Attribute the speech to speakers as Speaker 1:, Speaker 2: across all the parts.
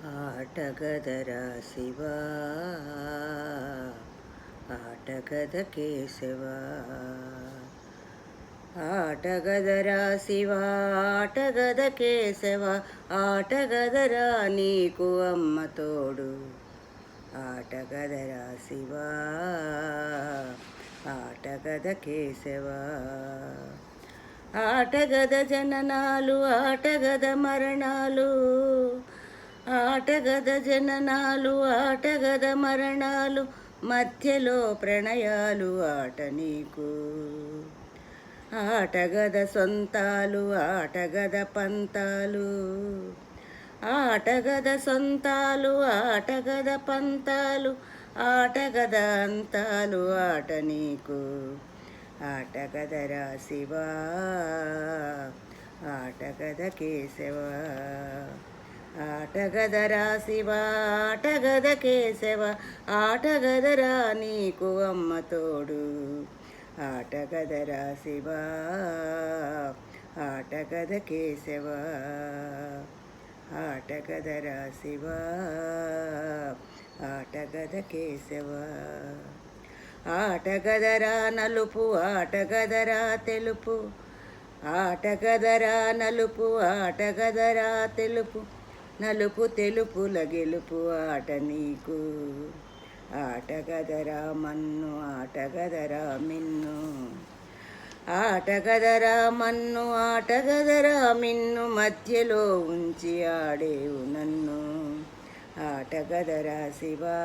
Speaker 1: ఆటగదరా శివా ఆటగద కేశవా ఆటగదరా శివా ఆటగద కేశవ ఆటగదరా నీకు అమ్మ తోడు ఆటగదరా శివా ఆటగద కేశవా ఆటగద జననాలు ఆటగద మరణాలు ఆటగద జననాలు ఆటగద మరణాలు మధ్యలో ప్రణయాలు ఆట నీకు ఆటగద సొంతాలు ఆటగద పంతాలు ఆటగద సొంతాలు ఆటగద పంతాలు ఆటగద అంతాలు ఆట నీకు ఆటగదరా శివా ఆటగద కేశవా ఆటగదరా శివా ఆటగద కేశవ ఆటగదరా నీకు అమ్మ తోడు ఆటగదరా శివా ఆటగద కేశవ ఆటగదరా శివా ఆటగద కేశవ ఆటగదరా నలుపు ఆటగదరా తెలుపు ఆటగదరా నలుపు ఆటగదరా తెలుపు నలుపు తెలుపుల గెలుపు ఆట నీకు ఆటగదరా మన్ను ఆటగదరా మిన్ను ఆటగదరా మన్ను ఆటగదరా మిన్ను మధ్యలో ఉంచి ఆడేవు నన్ను ఆటగదరా శివా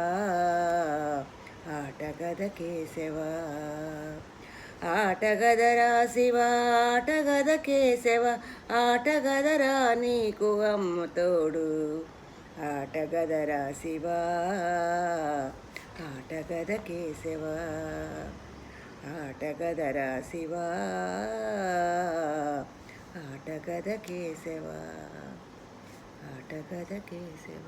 Speaker 1: ఆటగద కేశవా ఆటగదరా శివా ఆటగద కేశవ ఆటగదరా నీకు అమ్మ తోడు ఆటగదరా శివా ఆటగద కేశవ ఆటగదరా శివా ఆటగద కేశవ ఆటగద కేశవ